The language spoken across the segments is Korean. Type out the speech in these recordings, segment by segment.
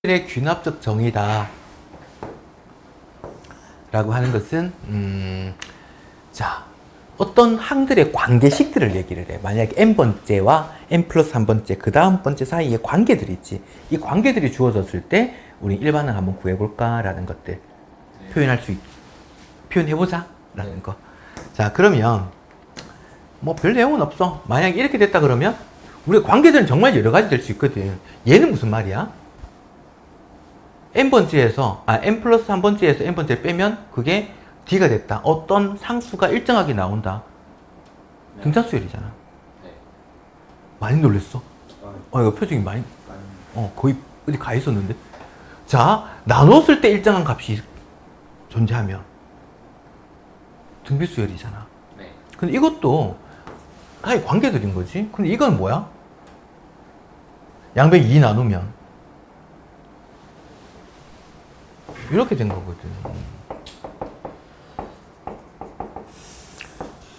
의 귀납적 정의다 라고 하는 것은 자, 어떤 항들의 관계식들을 얘기를 해. 만약에 n번째와 n 플러스 한 번째 그 다음 번째 사이에 관계들이 있지. 이 관계들이 주어졌을 때 우리 일반항 한번 구해볼까 라는 것들 표현해보자 라는 거. 자, 그러면 뭐 별 내용은 없어. 만약에 이렇게 됐다 그러면 우리 관계들은 정말 여러 가지 될 수 있거든. 얘는 무슨 말이야? n번째에서 n 플러스 한 번째에서 n번째 빼면 그게 d가 됐다. 어떤 상수가 일정하게 나온다. 네. 등차수열이잖아. 네. 많이 놀랬어. 이거 표정이 많이 거의 어디 가 있었는데. 자, 나눴을 때 일정한 값이 존재하면 등비수열이잖아. 네. 근데 이것도 사이 관계들인 거지. 근데 이건 뭐야? 양변 2 나누면 이렇게 된 거거든.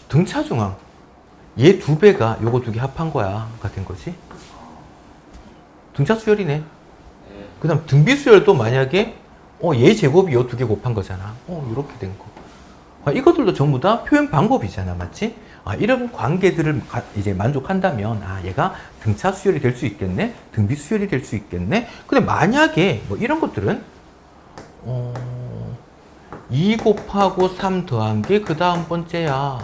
등차중앙 얘 두 배가 요거 두 개 합한 거야 가 된 거지. 등차수열이네. 네. 그 다음 등비수열도 만약에 얘 제곱이 요 두 개 곱한 거잖아. 이렇게 된 거. 이것들도 전부 다 표현 방법이잖아. 맞지? 이런 관계들을 이제 만족한다면 얘가 등차수열이 될 수 있겠네, 등비수열이 될 수 있겠네. 근데 만약에 뭐 이런 것들은 2 곱하고 3 더한 게 그 다음 번째야.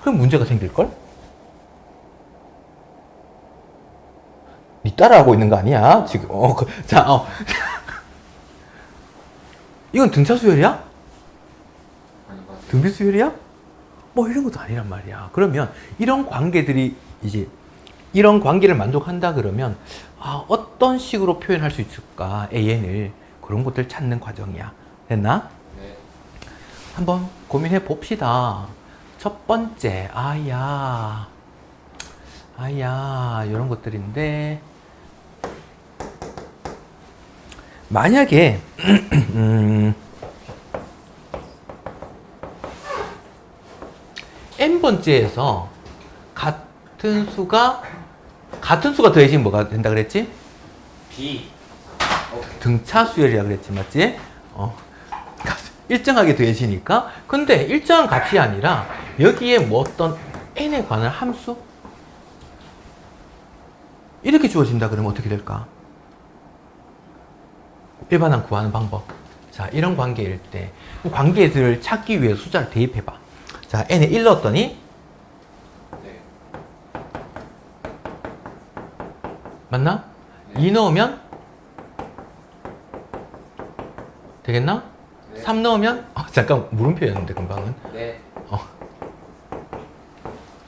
그럼 문제가 생길걸? 니 따라하고 있는 거 아니야? 지금. 이건 등차수열이야? 아닌 것 같아요. 등비수열이야? 뭐 이런 것도 아니란 말이야. 그러면 이런 관계들이 이제 이런 관계를 만족한다 그러면 어떤 식으로 표현할 수 있을까? AN을. 그런 것들 찾는 과정이야. 됐나? 네. 한번 고민해 봅시다. 첫 번째, 이런 것들인데, 만약에, n번째에서 같은 수가 더해지면 뭐가 된다 그랬지? B. 등차수열이라 그랬지, 맞지? 일정하게 더해지니까. 근데 일정한 값이 아니라 여기에 뭐 어떤 n에 관한 함수? 이렇게 주어진다 그러면 어떻게 될까? 일반항 구하는 방법. 자, 이런 관계일 때 관계들을 찾기 위해 숫자를 대입해봐. 자, n에 1 넣었더니 네. 맞나? 네. 2 넣으면 되겠나? 네. 3 넣으면 잠깐 물음표였는데 금방은. 네.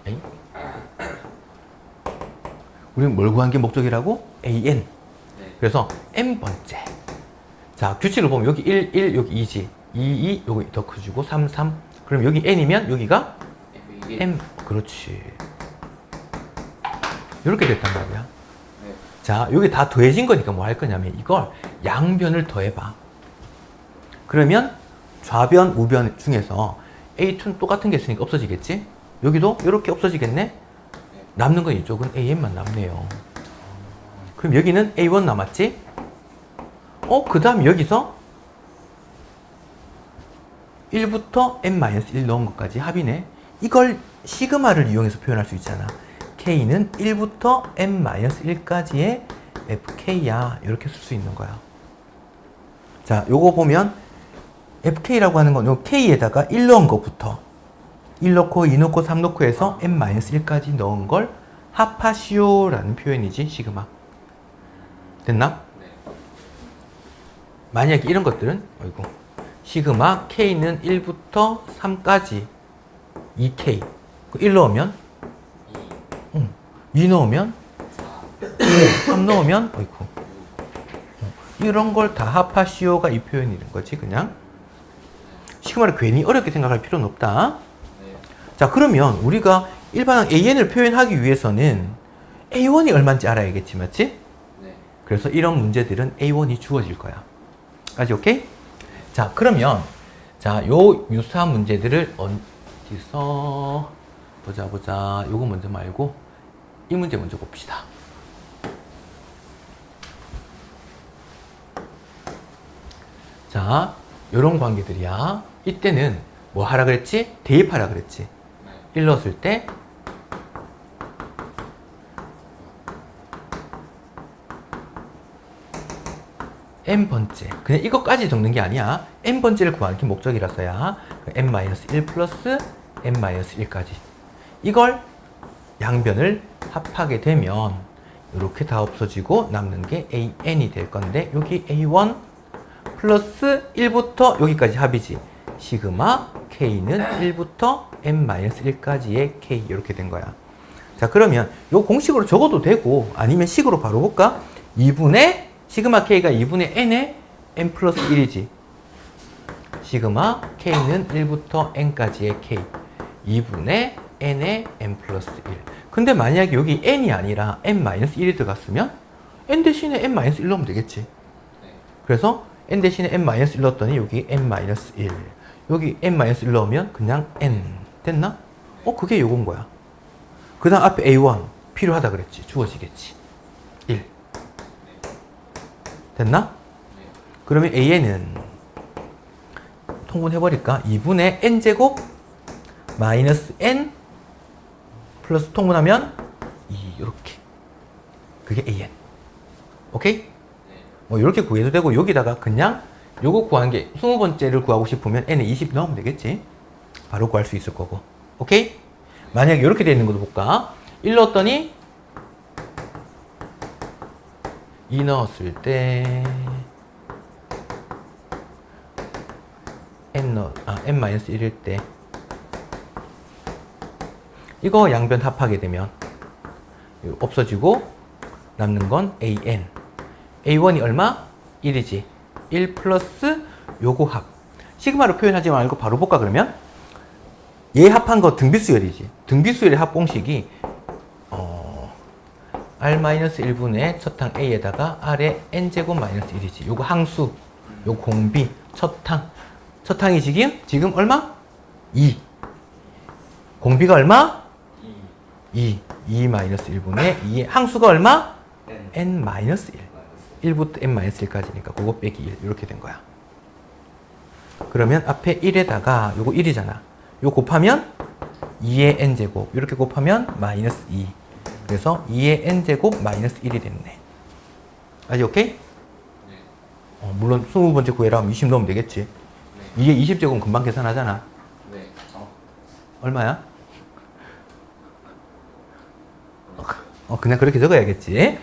에잉? 우리는 뭘 구한 게 목적이라고? AN. 네. 그래서 n번째. 자, 규칙을 보면 여기 1, 1, 여기 2지. 2, 2, 여기 더 커지고 3, 3. 그럼 여기 n이면 여기가 F1. n. 그렇지. 이렇게 됐단 말이야. 네. 자, 여기 다 더해진 거니까 뭐 할 거냐면 이걸 양변을 더해봐. 그러면 좌변, 우변 중에서 A2는 똑같은 게 있으니까 없어지겠지? 여기도 이렇게 없어지겠네? 남는 건 이쪽은 AN만 남네요. 그럼 여기는 A1 남았지? 그 다음 여기서 1부터 n-1 넣은 것까지 합이네. 이걸 시그마를 이용해서 표현할 수 있잖아. K는 1부터 n-1까지의 FK야. 이렇게 쓸 수 있는 거야. 자, 요거 보면 FK라고 하는 건 요 K에다가 1 넣은 것부터 1 넣고 2 넣고 3 넣고 해서 n-1까지 넣은 걸 합하시오라는 표현이지, 시그마. 됐나? 네. 만약에 이런 것들은 시그마 K는 1부터 3까지 2K 1 넣으면 2 넣으면 3 넣으면 이런 걸 다 합하시오가 이 표현이는 거지. 그냥 시그마를 괜히 어렵게 생각할 필요는 없다. 네. 자, 그러면 우리가 일반 AN을 표현하기 위해서는 A1이 얼마인지 알아야겠지, 맞지? 네. 그래서 이런 문제들은 A1이 주어질 거야. 까지 오케이? 자, 그러면 요 유사한 문제들을 어디서 보자. 요거 먼저 말고 이 문제 먼저 봅시다. 자, 요런 관계들이야. 이때는 뭐 하라 그랬지? 대입하라 그랬지. 네. 1 넣었을 때 n번째. 그냥 이것까지 적는 게 아니야. n번째를 구하는 게 목적이라서야. n-1 플러스 n-1까지. 이걸 양변을 합하게 되면 이렇게 다 없어지고 남는 게 an이 될 건데 여기 a1 플러스 1부터 여기까지 합이지. 시그마 k는 1부터 n-1까지의 k 이렇게 된 거야. 자, 그러면 요 공식으로 적어도 되고 아니면 식으로 바로 볼까? 2분의 시그마 k가 2분의 n의 n 플러스 1이지. 시그마 k는 1부터 n까지의 k 2분의 n의 n 플러스 1. 근데 만약에 여기 n이 아니라 n-1이 들어갔으면 n 대신에 n-1 넣으면 되겠지. 네. 그래서 n 대신에 n-1 넣었더니 여기 n-1 여기 n-1 넣으면 그냥 n 됐나? 그게 요건 거야. 그 다음 앞에 a1 필요하다 그랬지. 주어지겠지. 1 됐나? 네. 그러면 an은 통분해버릴까? 2분의 n제곱 마이너스 n 플러스 통분하면 2 이렇게. 그게 an. 오케이? 네. 뭐 이렇게 구해도 되고 여기다가 그냥 요거 구한 게 20번째를 구하고 싶으면 n에 20 넣으면 되겠지. 바로 구할 수 있을 거고. 오케이? 만약에 이렇게 되어 있는 것도 볼까? 1 넣었더니 2 넣었을 때 n-1일 때 이거 양변 합하게 되면 없어지고 남는 건 an. a1이 얼마? 1이지. 1 플러스 요거 합. 시그마로 표현하지 말고 바로 볼까 그러면? 얘 합한 거 등비수열이지. 등비수열의 합 공식이 r-1분의 첫항 a에다가 r의 n제곱 마이너스 1이지. 요거 항수, 요 공비, 첫항. 첫항이 지금 얼마? 2. 공비가 얼마? 2 마이너스 1분의 2의 항수가 얼마? n 마이너스 1. 1부터 n 마이너스 1까지니까 그거 빼기 1 이렇게 된 거야. 그러면 앞에 1에다가 요거 1이잖아. 요 곱하면 2의 n제곱 이렇게 곱하면 마이너스 2. 그래서 2의 n제곱 마이너스 1이 됐네. 아직 오케이? 네. 물론 20번째 구해라 하면 20 넣으면 되겠지. 네. 2의 20제곱은 금방 계산하잖아. 네. 얼마야? 그냥 그렇게 적어야겠지.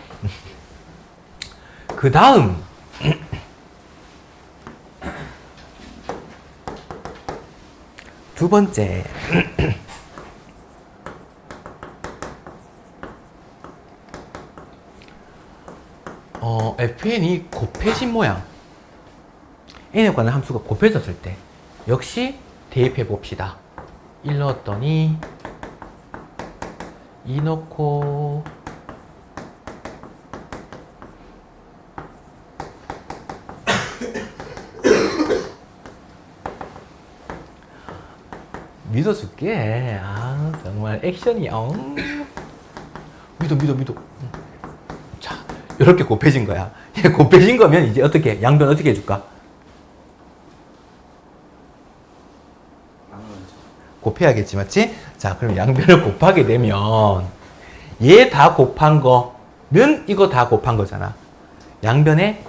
그 다음 두 번째 FN이 곱해진 모양. n에 관한 함수가 곱해졌을 때 역시 대입해 봅시다. 1 넣었더니 2 넣고 믿어줄게. 정말 액션이야. 믿어. 자, 이렇게 곱해진 거야. 곱해진 거면 이제 어떻게, 양변 어떻게 해줄까? 곱해야겠지, 맞지? 자, 그럼 양변을 곱하게 되면 얘 다 곱한 거는 이거 다 곱한 거잖아. 양변에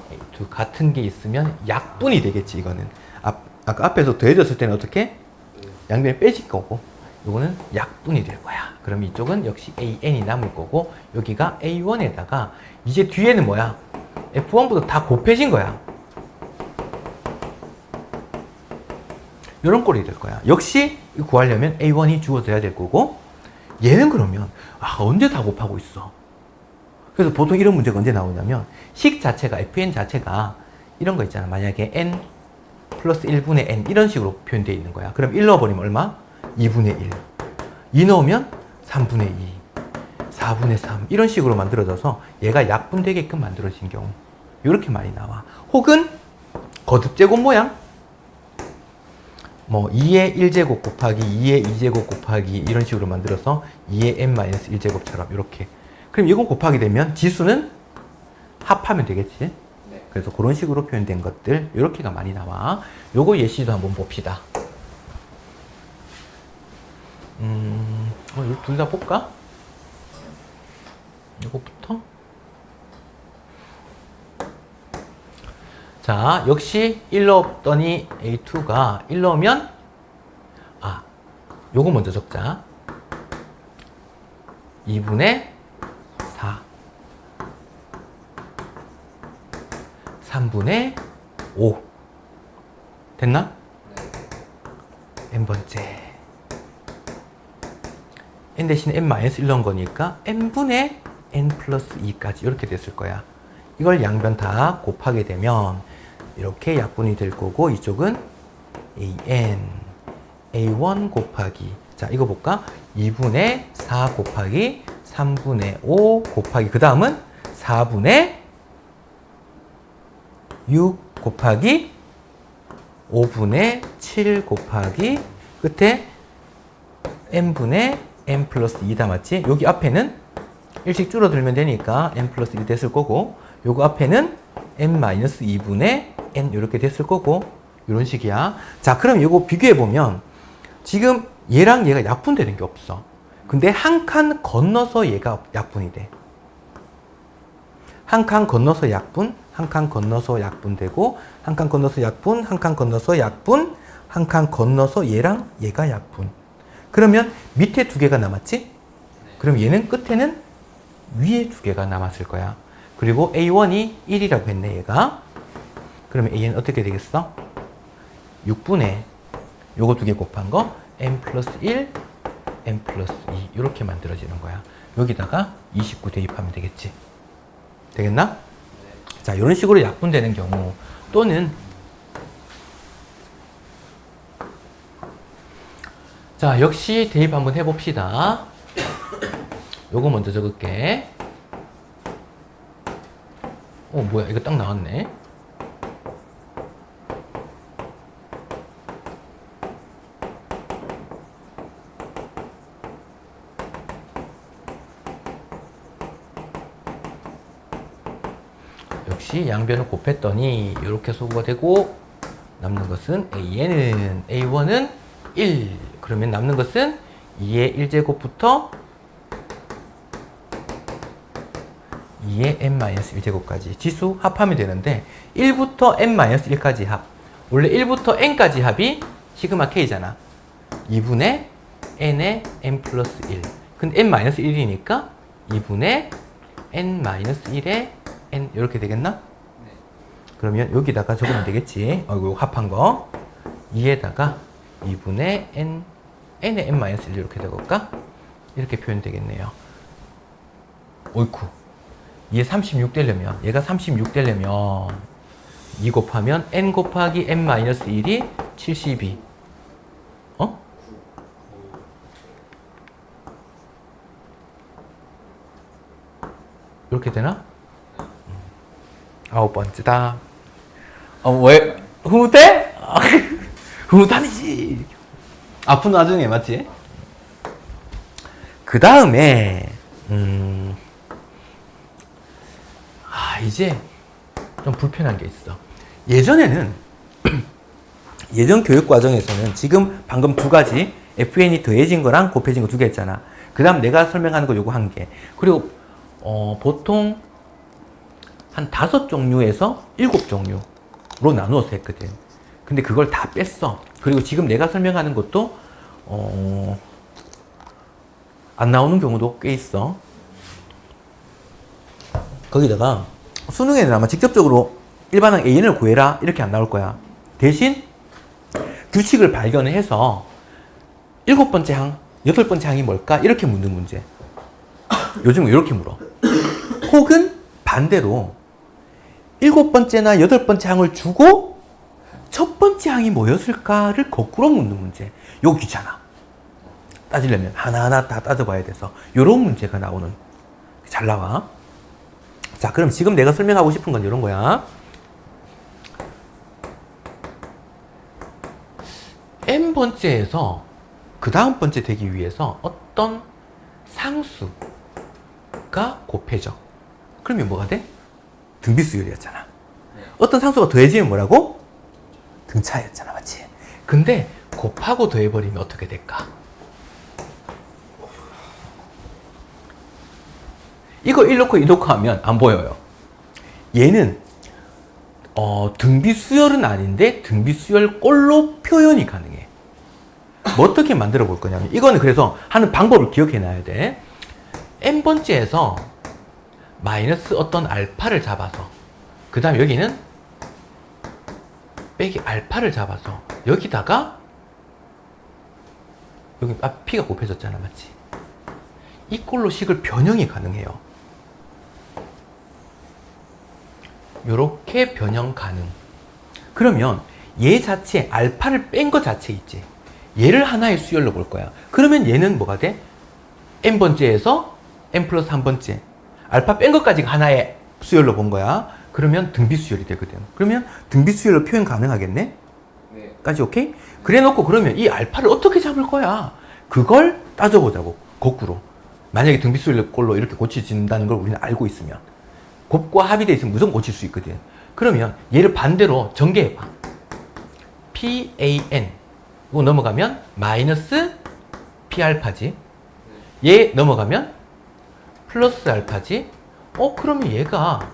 같은 게 있으면 약분이 되겠지, 이거는. 아까 앞에서 더해졌을 때는 어떻게? 양변이 빼질 거고, 요거는 약분이 될 거야. 그럼 이쪽은 역시 an이 남을 거고, 여기가 a1에다가 이제 뒤에는 뭐야? f1보다 다 곱해진 거야. 이런 꼴이 될 거야. 역시 구하려면 a1이 주어져야 될 거고, 얘는 그러면 언제 다 곱하고 있어? 그래서 보통 이런 문제가 언제 나오냐면 식 자체가 fn 자체가 이런 거 있잖아. 만약에 n 플러스 1분의 n 이런 식으로 표현되어 있는 거야. 그럼 1 넣어버리면 얼마? 2분의 1. 2 넣으면 3분의 2. 4분의 3 이런 식으로 만들어져서 얘가 약분되게끔 만들어진 경우 이렇게 많이 나와. 혹은 거듭제곱 모양, 뭐 2의 1제곱 곱하기 2의 2제곱 곱하기 이런 식으로 만들어서 2의 n-1제곱처럼 이렇게. 그럼 이거 곱하게 되면 지수는 합하면 되겠지. 네. 그래서 그런 식으로 표현된 것들, 이렇게가 많이 나와. 요거 예시도 한번 봅시다. 이거 둘 다 볼까? 이거부터. 자, 역시 1 넣었더니 A2가 1 넣으면, 요거 먼저 적자. 2분의 4. 3분의 5. 됐나? n번째. n 대신에 n-1 넣은 거니까 n분의 n 플러스 2까지 이렇게 됐을 거야. 이걸 양변 다 곱하게 되면 이렇게 약분이 될 거고, 이쪽은 an, a1 곱하기, 자 이거 볼까? 2분의 4 곱하기 3분의 5 곱하기, 그 다음은 4분의 6 곱하기 5분의 7 곱하기 끝에 n분의 n 플러스 2다, 맞지? 여기 앞에는 일씩 줄어들면 되니까 n 플러스 1 됐을 거고, 요거 앞에는 n 마이너스 2분의 n 이렇게 됐을 거고, 이런 식이야. 자, 그럼 이거 비교해 보면 지금 얘랑 얘가 약분되는 게 없어. 근데 한 칸 건너서 얘가 약분이 돼. 한 칸 건너서 약분, 한 칸 건너서 약분되고, 한 칸 건너서 약분, 한 칸 건너서 약분, 한 칸 건너서 얘랑 얘가 약분. 그러면 밑에 두 개가 남았지? 그럼 얘는 끝에는 위에 두 개가 남았을 거야. 그리고 A1이 1이라고 했네, 얘가. 그러면 AN 어떻게 되겠어? 6분의 요거 두 개 곱한 거 n 플러스 1, n 플러스 2 이렇게 만들어지는 거야. 여기다가 29 대입하면 되겠지. 되겠나? 자, 이런 식으로 약분되는 경우, 또는 자, 역시 대입 한번 해봅시다. 요거 먼저 적을게. 뭐야, 이거 딱 나왔네. 역시 양변을 곱했더니 이렇게 소구가 되고, 남는 것은 AN은, A1은 1. 그러면 남는 것은 2의 1제곱부터 2의 n-1제곱까지 지수 합하면 되는데, 1부터 n-1까지 합. 원래 1부터 n까지 합이 시그마 k잖아. 2분의 n의 n 플러스 1. 근데 n-1이니까 2분의 n-1의 n 이렇게 되겠나? 그러면 여기다가 적으면 되겠지. 이거 합한 거 2에다가 2분의 n의 n-1 이렇게 적을까? 이렇게 표현되겠네요. 어이쿠, 얘 36 되려면, 얘가 36 되려면 2 곱하면 n 곱하기 n-1이 72. 이렇게 되나? 9번째다. 왜? 흐뭇해? 흐뭇하니지. 아픈 와중에, 맞지? 그 다음에 이제 좀 불편한 게 있어. 예전에는 예전 교육 과정에서는 지금 방금 두 가지 FN이 더해진 거랑 곱해진 거 두 개 했잖아. 그 다음 내가 설명하는 거 요거 한 개. 그리고 보통 한 5종류에서 7종류로 나누어서 했거든. 근데 그걸 다 뺐어. 그리고 지금 내가 설명하는 것도 안 나오는 경우도 꽤 있어. 거기다가 수능에는 아마 직접적으로 일반항 AN을 구해라 이렇게 안 나올 거야. 대신 규칙을 발견을 해서 7번째 항, 8번째 항이 뭘까? 이렇게 묻는 문제. 요즘은 이렇게 물어. 혹은 반대로 7번째나 8번째 항을 주고 첫 번째 항이 뭐였을까를 거꾸로 묻는 문제. 이거 귀찮아. 따지려면 하나하나 다 따져봐야 돼서 이런 문제가 나오는, 잘 나와. 자, 그럼 지금 내가 설명하고 싶은 건 이런 거야. n번째에서 그 다음 번째 되기 위해서 어떤 상수가 곱해져. 그러면 뭐가 돼? 등비수열이었잖아. 어떤 상수가 더해지면 뭐라고? 등차였잖아, 맞지? 근데 곱하고 더해버리면 어떻게 될까? 이거 1 넣고 2 넣고 하면 안 보여요. 얘는 등비수열은 아닌데 등비수열꼴로 표현이 가능해. 뭐 어떻게 만들어 볼 거냐면 이거는 그래서 하는 방법을 기억해 놔야 돼. n번째에서 마이너스 어떤 알파를 잡아서 그 다음에 여기는 빼기 알파를 잡아서 여기다가 여기 p가 곱해졌잖아, 맞지? 이 꼴로 식을 변형이 가능해요. 요렇게 변형 가능. 그러면 얘 자체 알파를 뺀 거 자체 있지. 얘를 하나의 수열로 볼 거야. 그러면 얘는 뭐가 돼? n번째에서 n 플러스 1번째 알파 뺀 것까지가 하나의 수열로 본 거야. 그러면 등비수열이 되거든. 그러면 등비수열로 표현 가능하겠네? 네. 까지 오케이? 그래 놓고 그러면 이 알파를 어떻게 잡을 거야? 그걸 따져보자고. 거꾸로. 만약에 등비수열 꼴로 이렇게 고쳐진다는 걸 우리는 알고 있으면 곱과 합이 돼 있으면 무조건 고칠 수 있거든. 그러면 얘를 반대로 전개해봐. PAN 이거 넘어가면 마이너스 P알파지. 얘 넘어가면 플러스 알파지. 그러면 얘가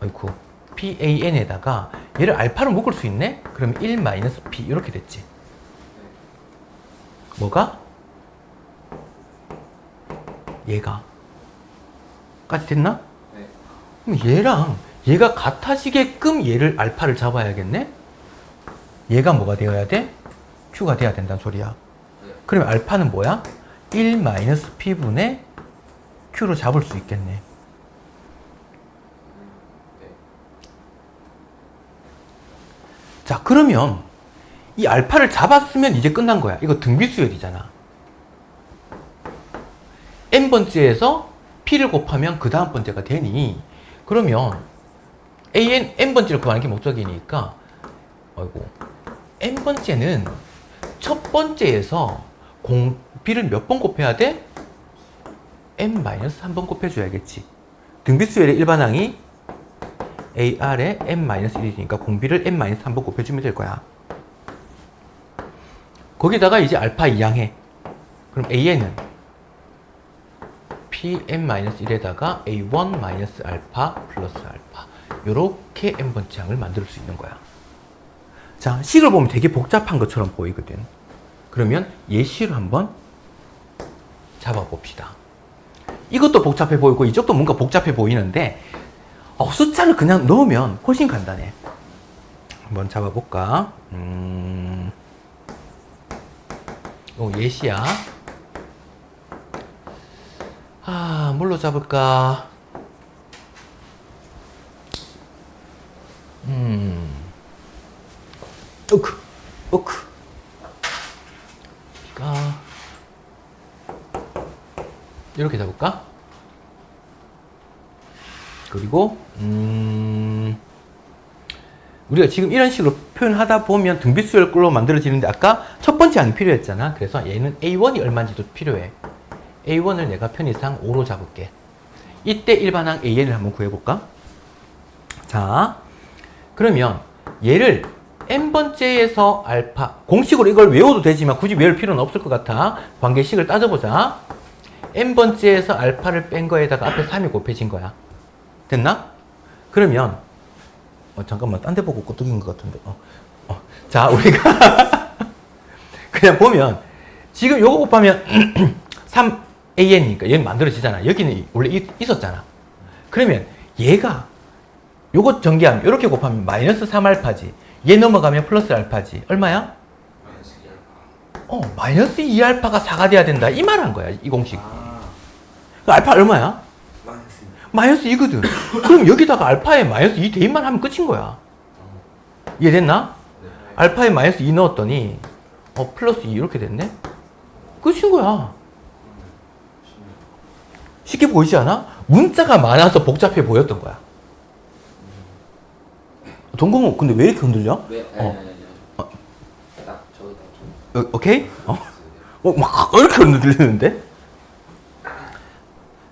아이고 PAN에다가 얘를 알파로 묶을 수 있네? 그러면 1 마이너스 P 이렇게 됐지. 뭐가? 얘가 까지 됐나? 네. 그럼 얘랑 얘가 같아지게끔 얘를 알파를 잡아야겠네? 얘가 뭐가 되어야 돼? Q가 돼야 된다는 소리야. 네. 그러면 알파는 뭐야? 1 마이너스 P분의 Q로 잡을 수 있겠네. 네. 자, 그러면 이 알파를 잡았으면 이제 끝난 거야. 이거 등비수열이잖아. n번째에서 p를 곱하면 그 다음 번째가 되니 그러면 n번째를 구하는 게 목적이니까 아이고 n번째는 첫 번째에서 b를 몇 번 곱해야 돼? n-1번 곱해줘야겠지. 등비수열의 일반항이 AR에 n-1이니까 공비를 n-1번 곱해주면 될 거야. 거기다가 이제 알파 이항해. 그럼 AN은 Pn-1에다가 A1 알파 플러스 알파 요렇게 n번째 항을 만들 수 있는 거야. 자, 식을 보면 되게 복잡한 것처럼 보이거든. 그러면 예시를 한번 잡아봅시다. 이것도 복잡해 보이고 이쪽도 뭔가 복잡해 보이는데 숫자를 그냥 넣으면 훨씬 간단해. 한번 잡아볼까? 이거 예시야. 뭘로 잡을까? 어크. 이렇게 잡을까? 그리고, 우리가 지금 이런 식으로 표현하다 보면 등비수열꼴로 만들어지는데 아까 첫 번째 항이 필요했잖아. 그래서 얘는 A1이 얼마인지도 필요해. A1을 내가 편의상 5로 잡을게. 이때 일반항 AN을 한번 구해볼까? 자, 그러면 얘를 n번째에서 알파, 공식으로 이걸 외워도 되지만 굳이 외울 필요는 없을 것 같아. 관계식을 따져보자. n번째에서 알파를 뺀 거에다가 앞에 3이 곱해진 거야. 됐나? 그러면 잠깐만, 딴 데 보고 끄떡인 것 같은데. 자, 우리가 그냥 보면 지금 요거 곱하면 3AN이니까 얘는 만들어지잖아. 여기는 원래 있었잖아. 그러면 얘가 요거 전개하면 이렇게 곱하면 마이너스 3알파지. 얘 넘어가면 플러스 알파지. 얼마야? 마이너스 2알파. 마이너스 2알파가 4가 돼야 된다. 이 말 한 거야, 이 공식. 알파 얼마야? 마이너스 2거든. 그럼 여기다가 알파에 마이너스 2 대입만 하면 끝인 거야. 이해됐나? 네. 알파에 마이너스 2 넣었더니 플러스 2 이렇게 됐네? 끝인 거야. 쉽게 보이지 않아? 문자가 많아서 복잡해 보였던 거야. 동공은 근데 왜 이렇게 흔들려? 네. 딱 저기다 좀. 오케이? 막 이렇게 흔들리는데?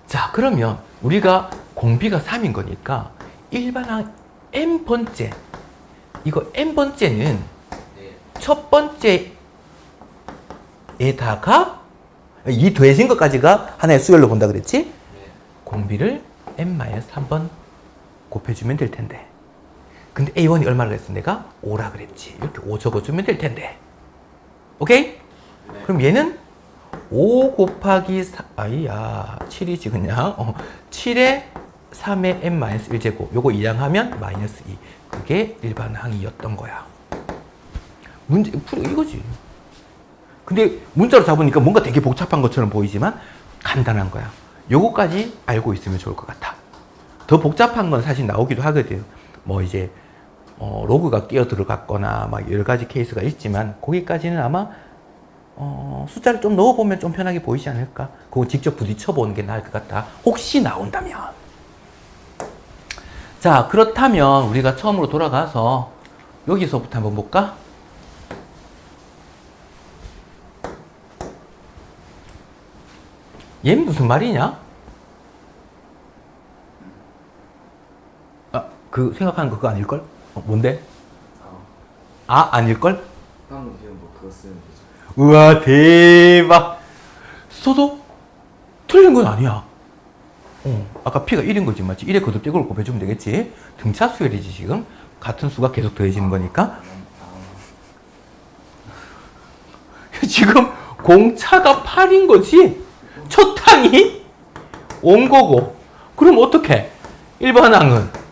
자, 그러면 우리가 공비가 3인 거니까 일반항 n번째. 이거 n번째는 네. 첫 번째에다가 이 더해진 것까지가 하나의 수열로 본다 그랬지? 네. 공비를 n-3번 곱해주면 될 텐데. 근데 A1이 얼마라 그랬어? 내가 5라 그랬지. 이렇게 5 적어주면 될 텐데. 오케이? 네. 그럼 얘는 5 곱하기 4, 아이야, 7이지 그냥. 7에 3의 n-1제곱. 요거 이항하면 마이너스 2. 그게 일반항이었던 거야. 문제, 이거지. 근데 문자로 잡으니까 뭔가 되게 복잡한 것처럼 보이지만 간단한 거야. 요거까지 알고 있으면 좋을 것 같아. 더 복잡한 건 사실 나오기도 하거든. 뭐 이제 로그가 끼어 들어갔거나 막 여러 가지 케이스가 있지만 거기까지는 아마 숫자를 좀 넣어보면 좀 편하게 보이지 않을까? 그거 직접 부딪혀 보는 게 나을 것 같다. 혹시 나온다면. 자, 그렇다면 우리가 처음으로 돌아가서 여기서부터 한번 볼까? 얘는 무슨 말이냐? 아, 그 생각하는 거 그거 아닐걸? 뭔데? 아닐걸? 방금 배운 거 그거 쓰면 되죠. 우와, 대박! 써도 틀린 건 아니야. 아까 P가 1인 거지, 맞지? 1에 거듭 떼고 곱해주면 되겠지? 등차 수열이지, 지금. 같은 수가 계속 더해지는 거니까. 지금 공차가 8인 거지? 첫 항이 온 거고. 그럼 어떡해? 일반항은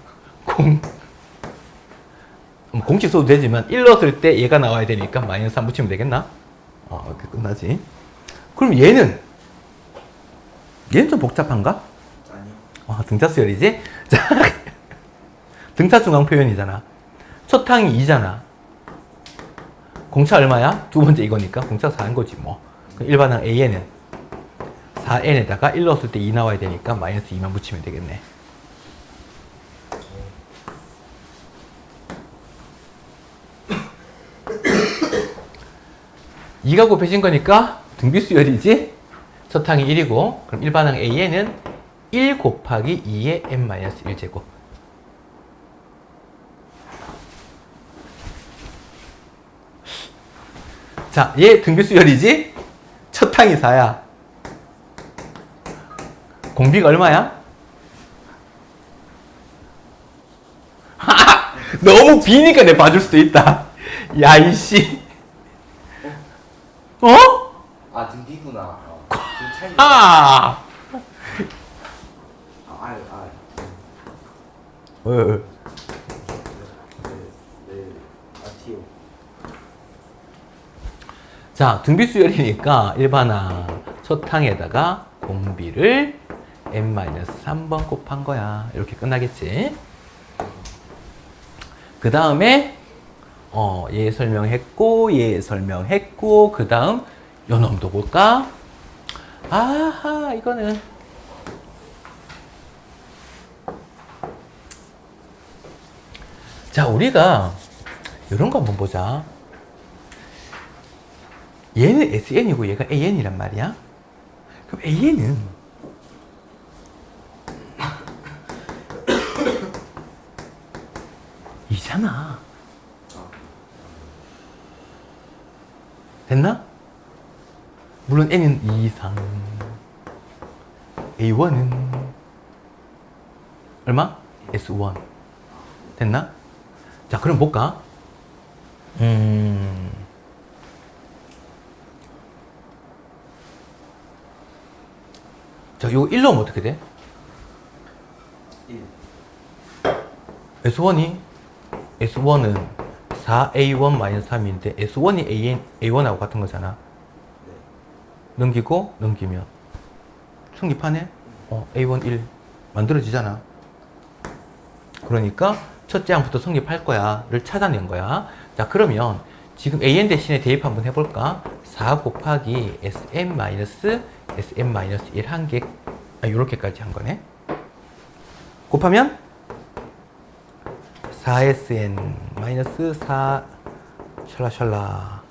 공식 써도 되지만 1 넣었을 때 얘가 나와야 되니까 마이너스 3 붙이면 되겠나? 이렇게 끝나지. 그럼 얘는 좀 복잡한가? 아니요. 등차 수열이지? 자, 등차 중앙 표현이잖아. 첫 항이 2잖아. 공차 얼마야? 두 번째 이거니까 공차가 4인 거지 뭐. 일반항 A에는 4n에다가 1 넣었을 때 2 나와야 되니까 마이너스 2만 붙이면 되겠네. 이가 곱해진 거니까 등비수열이지? 첫 항이 1이고 그럼 일반항 A에는 1 곱하기 2의 n-1제곱. 자, 얘 등비수열이지? 첫 항이 4야. 공비가 얼마야? 너무 비니까 내 봐줄 수도 있다. 야, 이씨. 등비구나. 등 차이. 아! 네, 티오. 자, 등비수열이니까 일반항 첫 항에다가 공비를 n-3번 곱한 거야. 이렇게 끝나겠지? 그 다음에 얘 설명했고 얘 설명했고 그 다음 요 놈도 볼까? 아하, 이거는 자, 우리가 이런 거 한번 보자. 얘는 SN이고 얘가 AN이란 말이야. 그럼 AN은 이잖아. 됐나? 물론 N은 2 이상. A1은 얼마? S1. 됐나? 자, 그럼 볼까? 자, 이거 1 넣으면 어떻게 돼? 1. S1은 4A1-3인데 S1이 A1하고 같은 거잖아. 네. 넘기고 넘기면 성립하네? A1 1 만들어지잖아. 그러니까 첫째 항부터 성립할 거야 를 찾아낸 거야. 자, 그러면 지금 AN 대신에 대입 한번 해볼까? 4 곱하기 SM-SM-1 한 개, 요렇게까지 한 거네. 곱하면 4SN-4 샬라샬라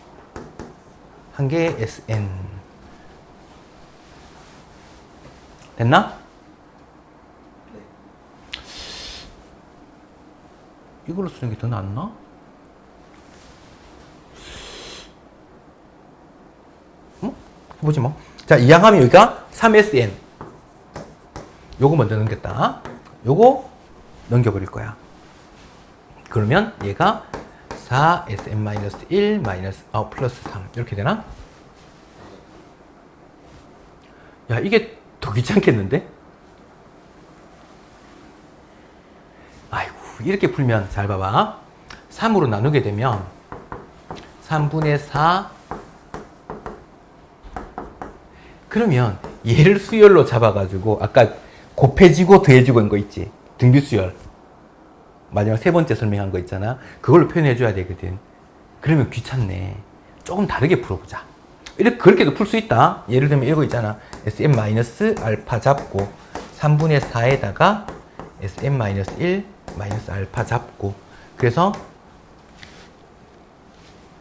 한 개 SN 됐나? 네. 이걸로 쓰는 게 더 낫나? 해보지 뭐. 자, 이항하면 여기가 3SN. 요거 먼저 넘겼다. 요거 넘겨버릴 거야. 그러면 얘가 4SN-1 플러스 3 이렇게 되나? 야, 이게 더 귀찮겠는데? 아이고, 이렇게 풀면 잘 봐봐. 3으로 나누게 되면 3분의 4. 그러면 얘를 수열로 잡아가지고 아까 곱해지고 더해지고 한 거 있지? 등비수열. 마지막 세 번째 설명한 거 있잖아. 그걸로 표현해줘야 되거든. 그러면 귀찮네. 조금 다르게 풀어보자. 이렇게 그렇게도 풀 수 있다. 예를 들면 이거 있잖아. Sm-알파 잡고 3분의 4에다가 Sm-1 마이너스 알파 잡고, 그래서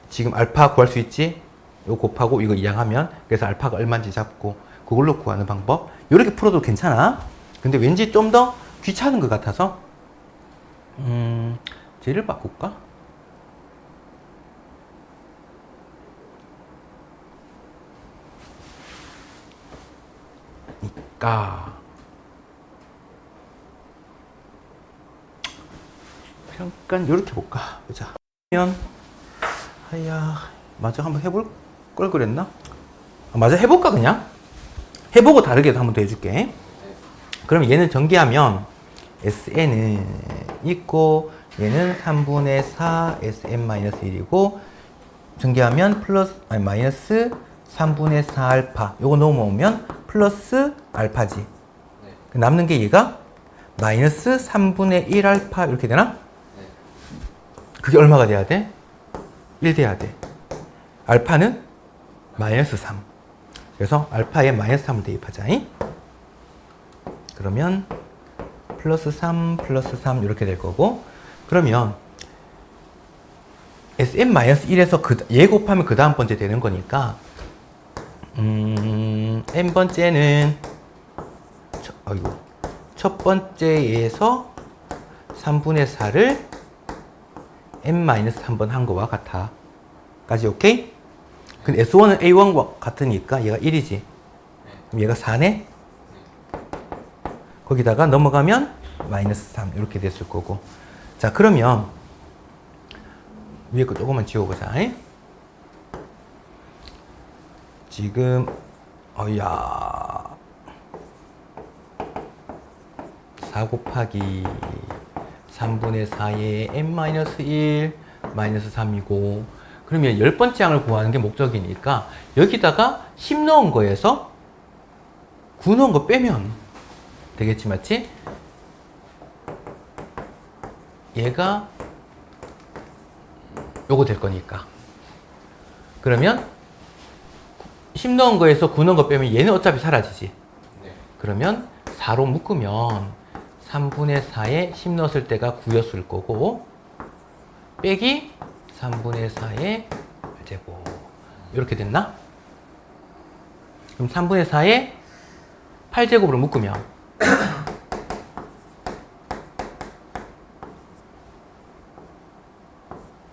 지금 알파 구할 수 있지? 이거 곱하고 이거 이항하면, 그래서 알파가 얼마인지 잡고 그걸로 구하는 방법. 이렇게 풀어도 괜찮아. 근데 왠지 좀 더 귀찮은 것 같아서 쟤를 바꿀까? 잠깐 이렇게 볼까? 보자. 그러면 맞아, 한번 해볼 걸 그랬나? 맞아, 해볼까 그냥? 해보고 다르게도 한번 더 해줄게. 그럼 얘는 전개하면 SN은 있고 얘는 3분의 4 SM-1이고 전개하면 마이너스 3분의 4 알파, 요거 넘어오면 플러스 알파지. 남는 게 얘가 마이너스 3분의 1 알파 이렇게 되나? 그게 얼마가 돼야 돼? 1 돼야 돼. 알파는 마이너스 3. 그래서 알파에 마이너스 3을 대입하자. 그러면 플러스 3 플러스 3 이렇게 될 거고, 그러면 Sm-1에서 얘 곱하면 그 다음 번째 되는 거니까 n번째는 첫 번째에서 3분의 4를 n-3번 한 거와 같아. 까지 오케이? 근데 S1은 A1과 같으니까 얘가 1이지. 그럼 얘가 4네? 거기다가 넘어가면 마이너스 3 이렇게 됐을 거고. 자, 그러면 위에 거 조금만 지워보자. 지금 4 곱하기 3분의 4에 n-1 마이너스 3이고, 그러면 10번째 항을 구하는 게 목적이니까 여기다가 10 넣은 거에서 9 넣은 거 빼면 되겠지, 맞지? 얘가 요거 될 거니까. 그러면 10 넣은 거에서 9 넣은 거 빼면 얘는 어차피 사라지지. 그러면 4로 묶으면 3분의 4에 10 넣었을 때가 9였을 거고, 빼기 3분의 4의 8제곱. 이렇게 됐나? 그럼 3분의 4에 8제곱으로 묶으면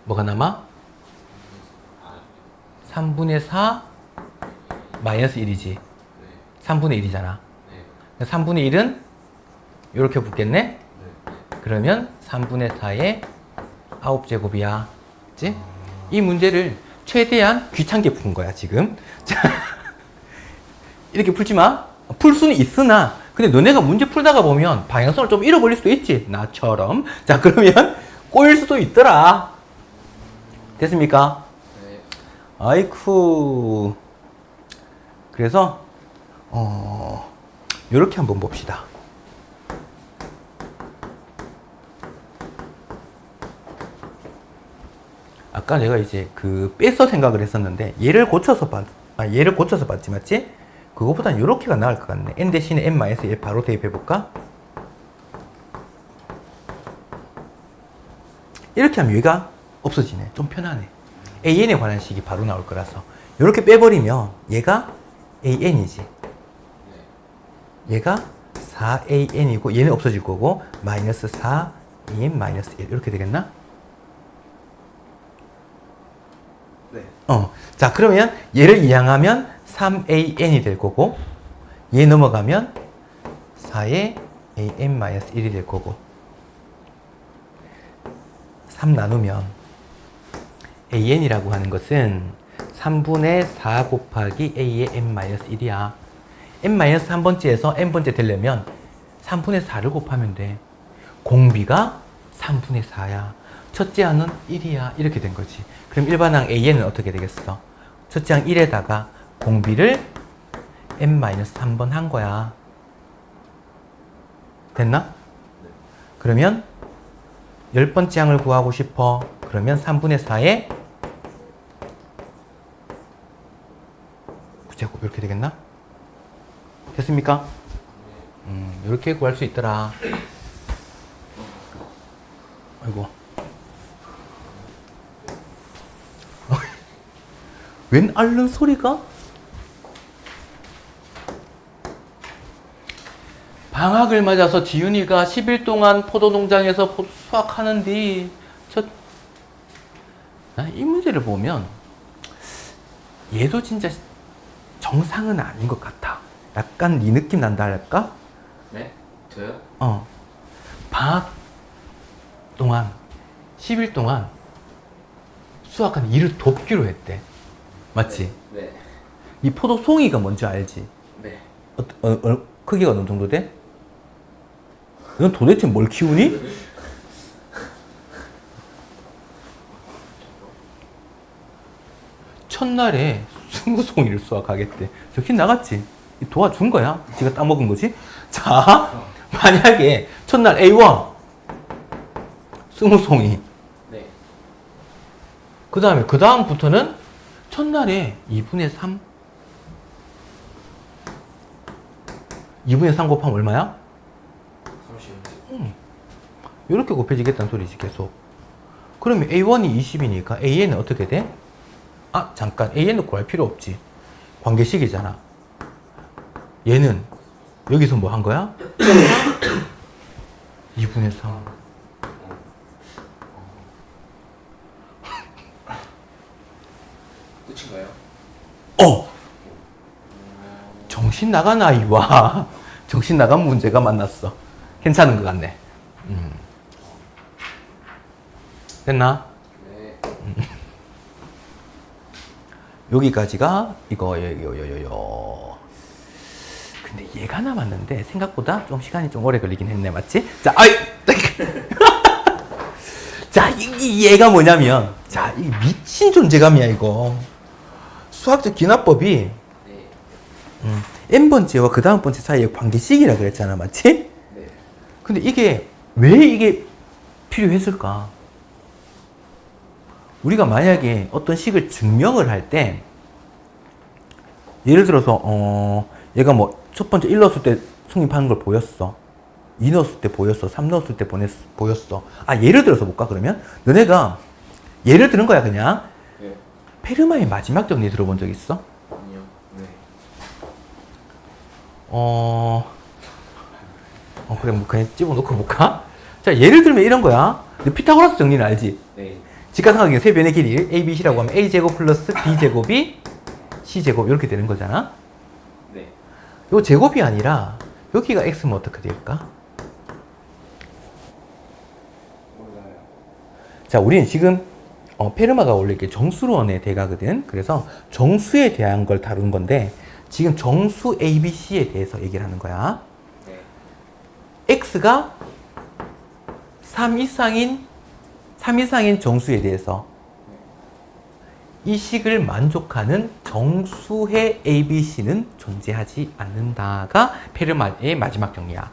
뭐가 남아? 3분의 4 마이너스 1이지. 3분의 1이잖아. 3분의 1은 이렇게 붙겠네? 그러면 3분의 4의 9제곱이야. 그치? 이 문제를 최대한 귀찮게 푼 거야, 지금. 자, 이렇게 풀지 마. 풀 수는 있으나, 근데 너네가 문제 풀다가 보면 방향성을 좀 잃어버릴 수도 있지. 나처럼. 자, 그러면 꼬일 수도 있더라. 됐습니까? 네. 아이쿠. 그래서, 요렇게 한번 봅시다. 아까 내가 이제 빼서 생각을 했었는데, 얘를 고쳐서 봤지, 맞지? 그거보단 요렇게가 나을 것 같네. n 대신에 n-1 바로 대입해볼까? 이렇게 하면 얘가 없어지네. 좀 편하네. an에 관한 식이 바로 나올 거라서. 요렇게 빼버리면 얘가 an이지. 얘가 4an이고 얘는 없어질 거고 마이너스 4 2n-1 이렇게 되겠나? 네. 자, 그러면 얘를 이항하면 3an이 될 거고, 얘 넘어가면 4의 an-1이 될 거고, 3 나누면 an이라고 하는 것은 3분의 4 곱하기 a의 n-1이야. n-1번째에서 n번째 되려면 3분의 4를 곱하면 돼. 공비가 3분의 4야. 첫째 항은 1이야. 이렇게 된 거지. 그럼 일반항 an은 어떻게 되겠어? 첫째 항 1에다가 공비를 n-3번 한 거야. 됐나? 그러면 10번째 항을 구하고 싶어. 그러면 3분의 4에 9제곱 이렇게 되겠나? 됐습니까? 이렇게 구할 수 있더라. 아이고. 웬 앓는 소리가? 방학을 맞아서 지윤이가 10일 동안 포도 농장에서 수확하는데 이 문제를 보면 얘도 진짜 정상은 아닌 것 같아. 약간 네 느낌 난다 할까? 네? 저요? 방학 동안 10일 동안 수확한 일을 돕기로 했대. 맞지? 네. 이 포도 송이가 뭔지 알지? 네. 크기가 어느 정도 돼? 넌 도대체 뭘 키우니? 첫날에 20송이를 수확하겠대. 적힌 나갔지? 도와준 거야. 지가 따먹은 거지? 자, 만약에 첫날 A1 20송이. 네. 그 다음부터는 첫날에 2분의 3? 2분의 3 곱하면 얼마야? 30. 이렇게 곱해지겠다는 소리지, 계속. 그러면 A1이 20이니까 AN은 어떻게 돼? 아, 잠깐. AN은 구할 필요 없지. 관계식이잖아. 얘는 여기서 뭐 한 거야? 2분의 3. 끝인가요? 정신 나간 아이와 정신 나간 문제가 만났어. 괜찮은 것 같네. 됐나? 네. 여기까지가 이거. 근데 얘가 남았는데 생각보다 좀 시간이 좀 오래 걸리긴 했네. 맞지? 자, 자, 얘가 뭐냐면, 자, 이 미친 존재감이야, 이거. 수학적 기납법이 네. n번째와 그 다음 번째 사이에 관계식이라 그랬잖아. 맞지? 네. 근데 왜 이게 필요했을까? 우리가 만약에 어떤 식을 증명을 할 때, 예를 들어서, 얘가 뭐, 첫 번째 1 넣었을 때 성립하는 걸 보였어. 2 넣었을 때 보였어. 3 넣었을 때 보였어. 아, 예를 들어서 볼까, 그러면? 너네가, 예를 드는 거야, 그냥. 네. 페르마의 마지막 정리 들어본 적 있어? 아니요. 네. 그래, 뭐, 그냥 집어넣고 볼까? 자, 예를 들면 이런 거야. 너 피타고라스 정리는 알지? 네. 직각삼각형의 세 변의 길이 a, b, c라고 하면 a제곱 플러스 b제곱이 c제곱 이렇게 되는 거잖아. 네. 요 제곱이 아니라 여기가 x면 어떻게 될까? 몰라요. 자, 우리는 지금 페르마가 원래 이렇게 정수론의 대가거든. 그래서 정수에 대한 걸 다룬 건데 지금 정수 a, b, c에 대해서 얘기를 하는 거야. 네. x가 3 이상인 정수에 대해서 이 식을 만족하는 정수의 ABC는 존재하지 않는다가 페르마의 마지막 정리야.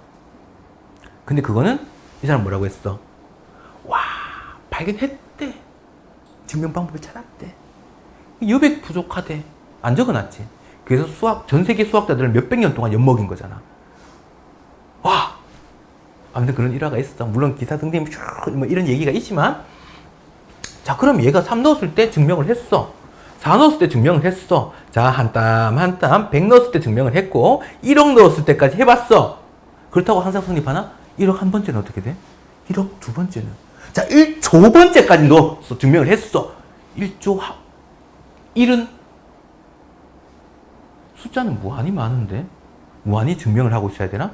근데 그거는 이 사람 뭐라고 했어? 와, 발견했대. 증명 방법을 찾았대. 여백 부족하대. 안 적어놨지. 그래서 전 세계 수학자들을 몇백 년 동안 엿먹인 거잖아. 와! 아무튼 그런 일화가 있어. 물론 기사 등등 뭐 이런 얘기가 있지만, 자, 그럼 얘가 3 넣었을 때 증명을 했어. 4 넣었을 때 증명을 했어. 자, 한 땀, 100 넣었을 때 증명을 했고, 1억 넣었을 때까지 해봤어. 그렇다고 항상 성립하나? 1억 한 번째는 어떻게 돼? 1억 두 번째는. 자, 1조 번째까지 넣어서 증명을 했어. 1조 1은 숫자는 무한히 많은데 무한히 증명을 하고 있어야 되나?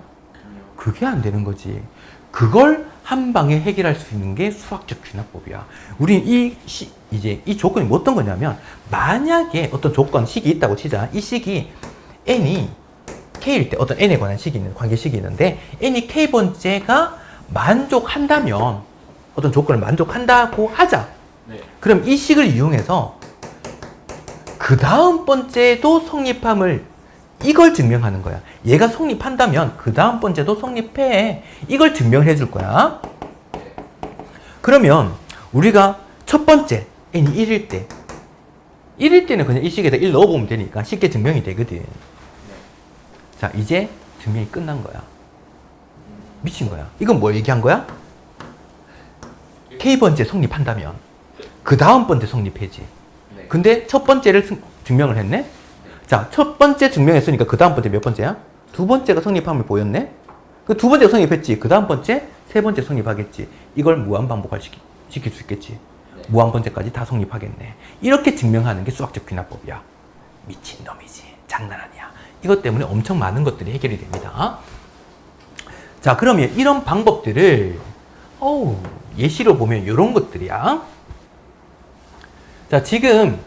그게 안 되는 거지. 그걸 한 방에 해결할 수 있는 게 수학적 귀납법이야. 우린 이제 이 조건이 뭐 어떤 거냐면, 만약에 어떤 조건, 식이 있다고 치자. 이 식이 n이 k일 때, 어떤 n에 관한 식이 있는, 관계식이 있는데, n이 k번째가 만족한다면, 어떤 조건을 만족한다고 하자. 네. 그럼 이 식을 이용해서 그 다음 번째도 성립함을, 이걸 증명하는 거야. 얘가 성립한다면 그 다음 번째도 성립해. 이걸 증명해 줄 거야. 그러면 우리가 첫 번째 n이 1일 때, 1일 때는 그냥 이 식에다 1 넣어보면 되니까 쉽게 증명이 되거든. 자, 이제 증명이 끝난 거야. 미친 거야. 이건 뭐 얘기한 거야? K번째 성립한다면 그 다음 번째 성립해지. 네. 근데 첫 번째를 증명을 했네? 자, 첫 번째 증명했으니까 그 다음 번째 몇 번째야? 두 번째가 성립함을 보였네? 그 두 번째가 성립했지. 그 다음 번째, 세 번째 성립하겠지. 이걸 무한 반복할 시킬 수 있겠지. 네. 무한 번째까지 다 성립하겠네. 이렇게 증명하는 게 수학적 귀납법이야. 미친놈이지. 장난 아니야. 이것 때문에 엄청 많은 것들이 해결이 됩니다. 자, 그러면 이런 방법들을 예시로 보면 이런 것들이야. 자, 지금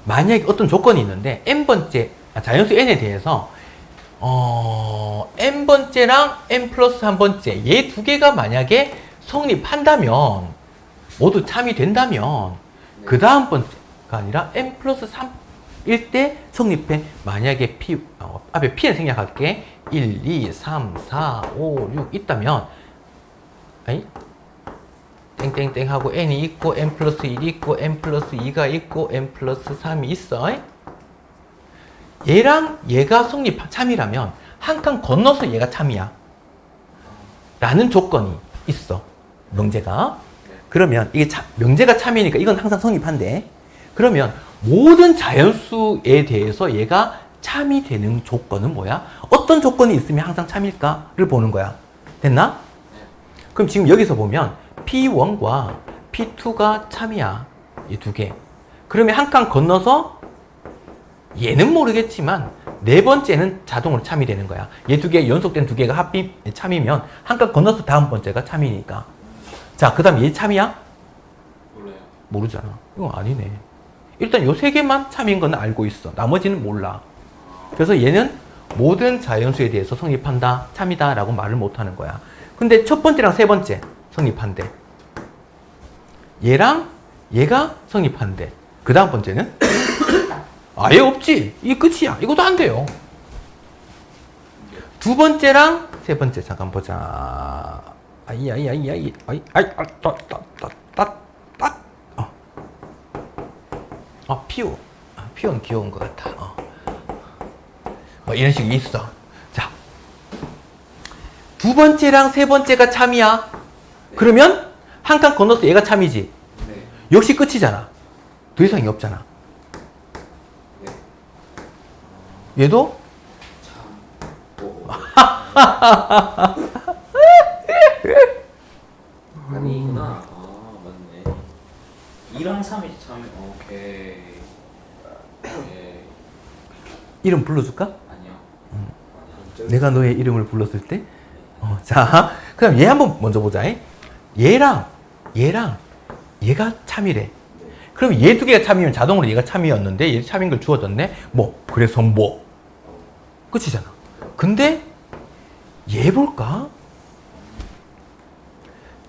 만약에 어떤 조건이 있는데 n번째 자연수 n에 대해서 n번째랑 n 플러스 한 번째 얘 두 개가 만약에 성립한다면, 모두 참이 된다면 그 다음 번째가 아니라 n 플러스 3일 때 성립해. 만약에 앞에 p는 생략할게. 1, 2, 3, 4, 5, 6 있다면, 아니 땡땡땡 하고 n이 있고 n 플러스 1이 있고 n 플러스 2가 있고 n 플러스 3이 있어. 얘랑 얘가 참이라면 한 칸 건너서 얘가 참이야 라는 조건이 있어, 명제가. 그러면 이게 명제가 참이니까 이건 항상 성립한대. 그러면 모든 자연수에 대해서 얘가 참이 되는 조건은 뭐야? 어떤 조건이 있으면 항상 참일까를 보는 거야. 됐나? 그럼 지금 여기서 보면 P1과 P2가 참이야. 이 두 개. 그러면 한 칸 건너서 얘는 모르겠지만 네 번째는 자동으로 참이 되는 거야. 얘 두 개, 연속된 두 개가 참이면 한 칸 건너서 다음 번째가 참이니까. 자, 그 다음 얘 참이야? 몰라요. 모르잖아. 이거 아니네. 일단 요 세 개만 참인 건 알고 있어. 나머지는 몰라. 그래서 얘는 모든 자연수에 대해서 성립한다, 참이다 라고 말을 못 하는 거야. 근데 첫 번째랑 세 번째 성립한대. 얘랑 얘가 성립한대. 그 다음 번째는 아예 없지. 이게 끝이야. 이것도 안 돼요. 두 번째랑 세 번째 잠깐 보자. 피온 귀여운 것 같아. 이런 식이 있어. 자, 두 번째랑 세 번째가 참이야. 그러면 한 칸 건너서 얘가 참이지. 네. 역시 끝이잖아. 더 이상이 없잖아. 네. 얘도 참. 오. 아니구나. 아, 맞네. 2랑 3이 참. 오케이. 네. 이름 불러줄까? 아니요. 내가 너의 이름을 불렀을 때? 자, 그럼 얘 한번 먼저 보자. 얘랑 얘가 참이래. 그럼 얘 두 개가 참이면 자동으로 얘가 참이었는데 얘 참인 걸 주어졌네? 그래서 끝이잖아. 근데 얘 볼까?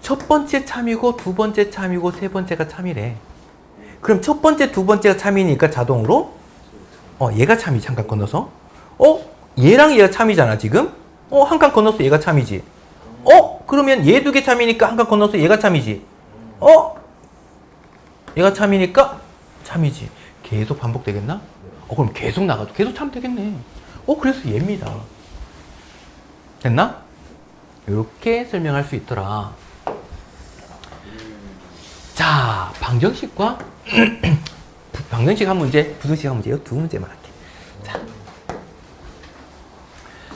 첫 번째 참이고 두 번째 참이고 세 번째가 참이래. 그럼 첫 번째, 두 번째가 참이니까 자동으로 얘가 참이 잠깐 건너서 얘랑 얘가 참이잖아 지금. 한 칸 건너서 얘가 참이지. 그러면 얘 두 개 참이니까 한 칸 건너서 얘가 참이지. 얘가 참이니까 참이지. 계속 반복되겠나? 그럼 계속 나가도 계속 참 되겠네. 그래서 얘입니다. 됐나? 이렇게 설명할 수 있더라. 자, 방정식과 방정식 한 문제, 부등식 한 문제, 이 두 문제만 할게. 자,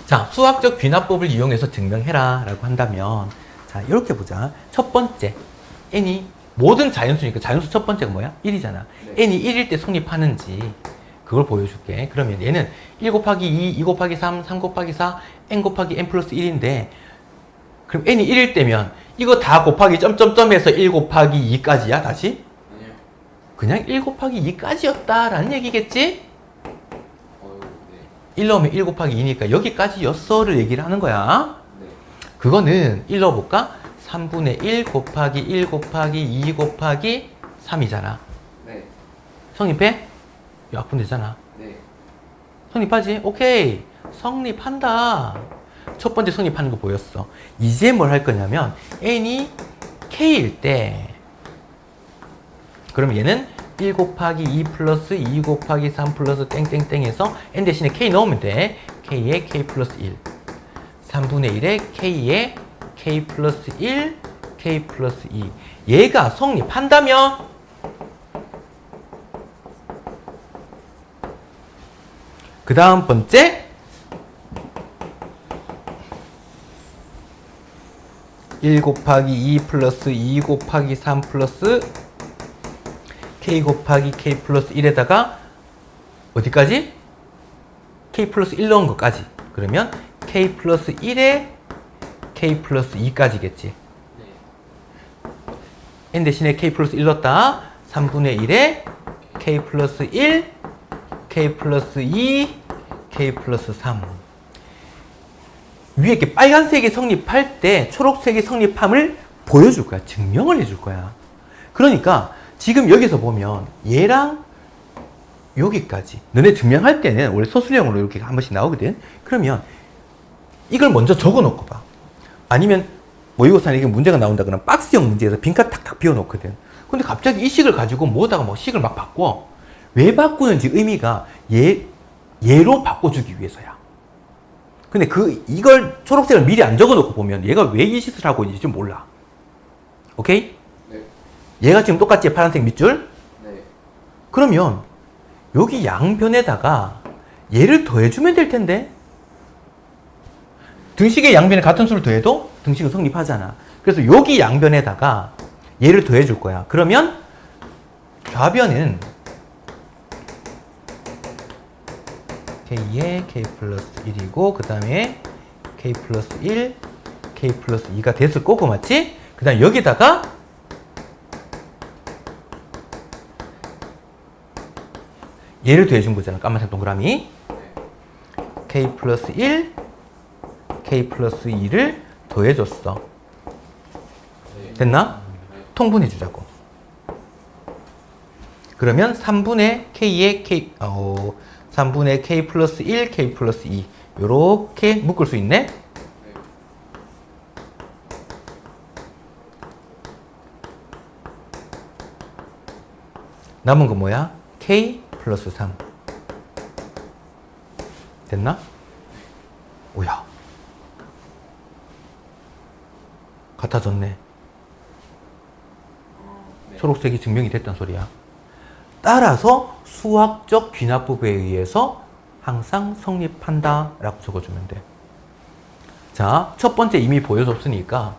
자, 수학적 귀납법을 이용해서 증명해라 라고 한다면, 자, 이렇게 보자. 첫 번째, n이 모든 자연수니까 자연수 첫 번째가 뭐야? 1이잖아. 네. n이 1일 때 성립하는지 그걸 보여줄게. 그러면 얘는 1 곱하기 2, 2 곱하기 3, 3 곱하기 4, n 곱하기 n 플러스 1인데, 그럼 n이 1일 때면 이거 다 곱하기 점점점해서 1 곱하기 2까지야, 다시? 아니요. 그냥 1 곱하기 2까지였다라는 얘기겠지? 네. 1 넣으면 1 곱하기 2니까 여기까지였어를 얘기를 하는 거야. 네. 그거는 1 넣어볼까? 3분의 1 곱하기 1 곱하기 2 곱하기 3이잖아. 네. 성립해? 약분되잖아. 네. 성립하지? 오케이. 성립한다. 첫 번째 성립하는 거 보였어. 이제 뭘 할 거냐면 n이 k일 때, 그러면 얘는 1 곱하기 2 플러스 2 곱하기 3 플러스 땡땡땡 해서 n 대신에 k 넣으면 돼. k에 k 플러스 1. 3분의 1에 k에 k 플러스 1, k 플러스 2. 얘가 성립한다면 그 다음 번째 1 곱하기 2 플러스 2 곱하기 3 플러스 k 곱하기 k 플러스 1에다가 어디까지? k 플러스 1 넣은 것까지. 그러면 k 플러스 1에 k 플러스 2까지겠지. 네. n 대신에 k 플러스 1 넣었다. 3분의 1에 k 플러스 1, k 플러스 2, k 플러스 3. 위에 이렇게 빨간색이 성립할 때 초록색이 성립함을 보여줄 거야. 증명을 해줄 거야. 그러니까 지금 여기서 보면 얘랑 여기까지 너네 증명할 때는 원래 서술형으로 이렇게 한 번씩 나오거든. 그러면 이걸 먼저 적어 놓고 봐. 아니면 모의고사에 이게 문제가 나온다 그러면 박스형 문제에서 빈칸 탁탁 비워 놓거든. 근데 갑자기 이 식을 가지고 뭐다가 뭐 식을 막 바꿔. 왜 바꾸는지 의미가 얘로 바꿔주기 위해서야. 근데 이걸 초록색을 미리 안 적어 놓고 보면 얘가 왜 이 짓을 하고 있는지 몰라. 오케이? 네. 얘가 지금 똑같지? 파란색 밑줄? 네. 그러면 여기 양변에다가 얘를 더해주면 될 텐데, 등식의 양변에 같은 수를 더해도 등식은 성립하잖아. 그래서 여기 양변에다가 얘를 더해줄 거야. 그러면 좌변은 k에 k 플러스 1이고 그 다음에 k 플러스 1, k 플러스 2가 됐을 거고, 맞지? 그 다음 여기다가 얘를 더해준 거잖아. 까만색 동그라미. k 플러스 1, k 플러스 2를 더해줬어. 됐나? 통분해 주자고. 그러면 3분의 k에 k, 3분의 k 플러스 1, k 플러스 2 요렇게 묶을 수 있네? 남은 거 뭐야? k 플러스 3 됐나? 오야 같아졌네. 네. 초록색이 증명이 됐단 소리야. 따라서 수학적 귀납법에 의해서 항상 성립한다 라고 적어주면 돼. 자, 첫 번째 이미 보여줬으니까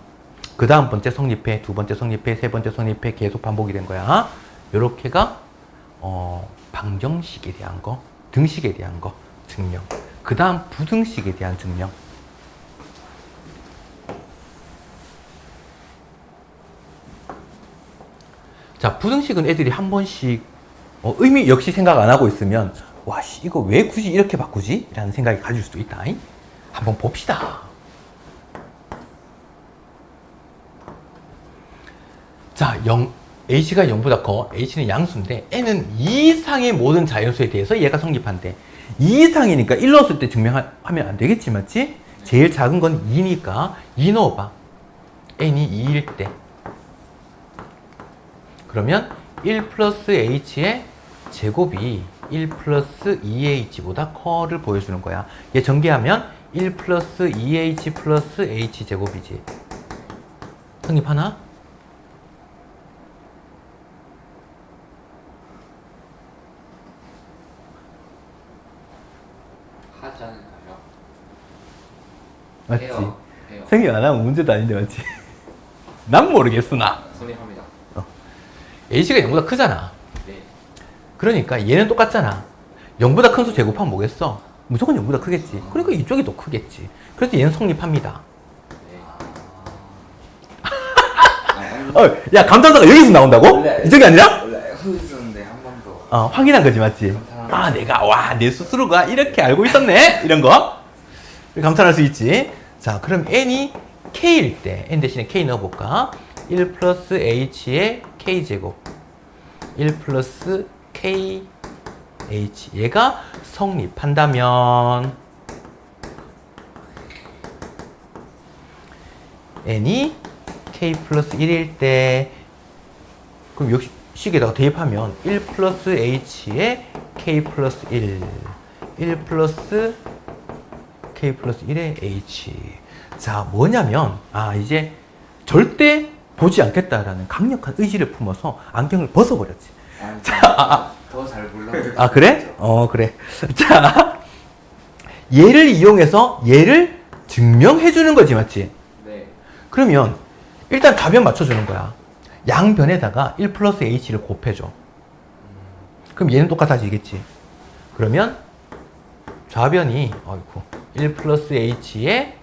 그 다음 번째 성립해, 두 번째 성립해, 세 번째 성립해, 계속 반복이 된 거야. 요렇게가 방정식에 대한 거, 등식에 대한 거 증명. 그 다음 부등식에 대한 증명. 자, 부등식은 애들이 한 번씩 의미 역시 생각 안 하고 있으면 와, 씨, 이거 왜 굳이 이렇게 바꾸지? 라는 생각이 가질 수도 있다. 한번 봅시다. 자, h가 0보다 커. h는 양수인데 n은 2 이상의 모든 자연수에 대해서 얘가 성립한대. 2 이상이니까 1 넣었을 때 증명하면 안 되겠지, 맞지? 제일 작은 건 2니까 2 넣어봐. n이 2일 때. 그러면 1 플러스 h의 제곱이 1 플러스 2h보다 커를 보여주는 거야. 얘 전개하면 1 플러스 2h 플러스 h 제곱이지. 성립하나? 하지 않을까요? 맞지? 해요. 생각 안 하면 문제도 아닌데, 맞지? 난 모르겠어, 나. 성립합니다. H가 0보다 크잖아. 네. 그러니까 얘는 똑같잖아. 0보다 큰 수 제곱하면 뭐겠어? 무조건 0보다 크겠지. 그러니까 이쪽이 더 크겠지. 그래서 얘는 성립합니다. 네. 야, 감탄사가 여기서 나온다고? 원래- 이쪽이 아니라? 원래 알고 있었는데 한 번 더. 확인한 거지, 맞지? 아, 내 스스로가 이렇게 알고 있었네? 이런 거? 감탄할 수 있지. 자, 그럼 n이 k일 때, n 대신에 k 넣어볼까? 1 플러스 h의 k제곱. 1 플러스 kh. 얘가 성립한다면, n이 k 플러스 1일 때, 그럼 역시 식에다가 대입하면 1 플러스 h의 k 플러스 1, 1 플러스 k 플러스 1의 h. 자, 뭐냐면, 이제 절대 보지 않겠다라는 강력한 의지를 품어서 안경을 벗어버렸지. 더잘 몰라. 그래? 그래. 자, 얘를 이용해서 얘를 증명해주는 거지, 맞지? 네. 그러면 일단 좌변 맞춰주는 거야. 양변에다가 1 플러스 h를 곱해줘. 그럼 얘는 똑같아지겠지. 그러면 좌변이 1 플러스 h에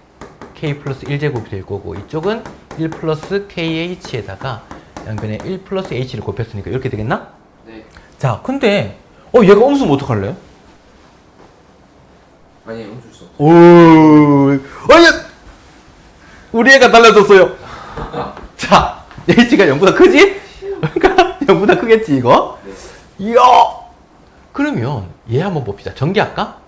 k 플러스 1제곱이 될 거고, 이쪽은 1 플러스 kh에다가 양변에 1 플러스 h를 곱했으니까 이렇게 되겠나? 네. 자, 근데 얘가 음수면 어떡할래? 아니, 멈출 수 없어. 오, 우리 애가 달라졌어요. 자, h가 0보다 크지? 그러니까 0보다 크겠지, 이거? 네. 이야! 그러면 얘 한번 봅시다. 전개할까?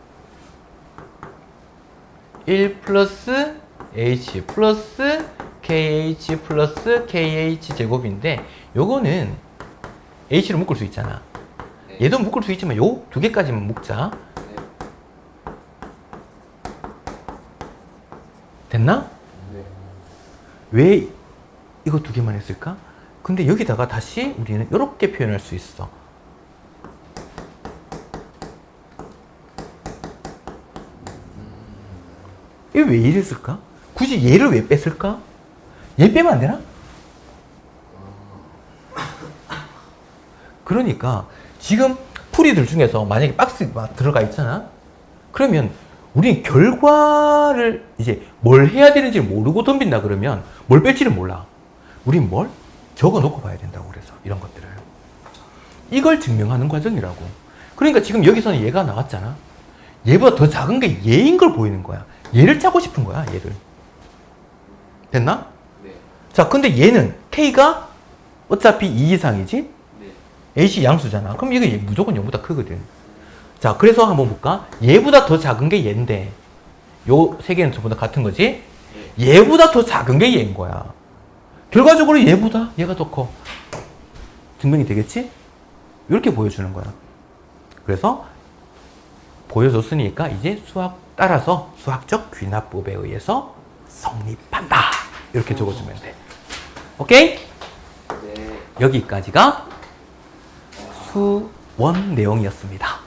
1 플러스 h 플러스 kh 플러스 kh 제곱인데, 요거는 h로 묶을 수 있잖아. 네. 얘도 묶을 수 있지만 요 두 개까지만 묶자. 네. 됐나? 네. 왜 이거 두 개만 했을까? 근데 여기다가 다시 우리는 이렇게 표현할 수 있어. 이게 왜 이랬을까? 굳이 얘를 왜 뺐을까? 얘 빼면 안 되나? 그러니까 지금 풀이들 중에서 만약에 박스가 들어가 있잖아? 그러면 우리 결과를 이제 뭘 해야 되는지 모르고 덤빈다 그러면 뭘 뺄지를 몰라. 우린 뭘? 적어 놓고 봐야 된다고 그래서 이런 것들을. 이걸 증명하는 과정이라고. 그러니까 지금 여기서는 얘가 나왔잖아. 얘보다 더 작은 게 얘인 걸 보이는 거야. 얘를 짜고 싶은 거야, 얘를. 됐나? 네. 자, 근데 얘는 K가 어차피 2 이상이지? 네. H 양수잖아. 그럼 이거 무조건 0보다 크거든. 자, 그래서 한번 볼까? 얘보다 더 작은 게 얘인데, 요 세 개는 전부 다 같은 거지? 얘보다 더 작은 게 얘인 거야. 결과적으로 얘보다 얘가 더 커. 증명이 되겠지? 이렇게 보여주는 거야. 그래서 보여줬으니까 이제 따라서 수학적 귀납법에 의해서 성립한다. 이렇게 적어주면 돼. 오케이? 네. 여기까지가 수원 내용이었습니다.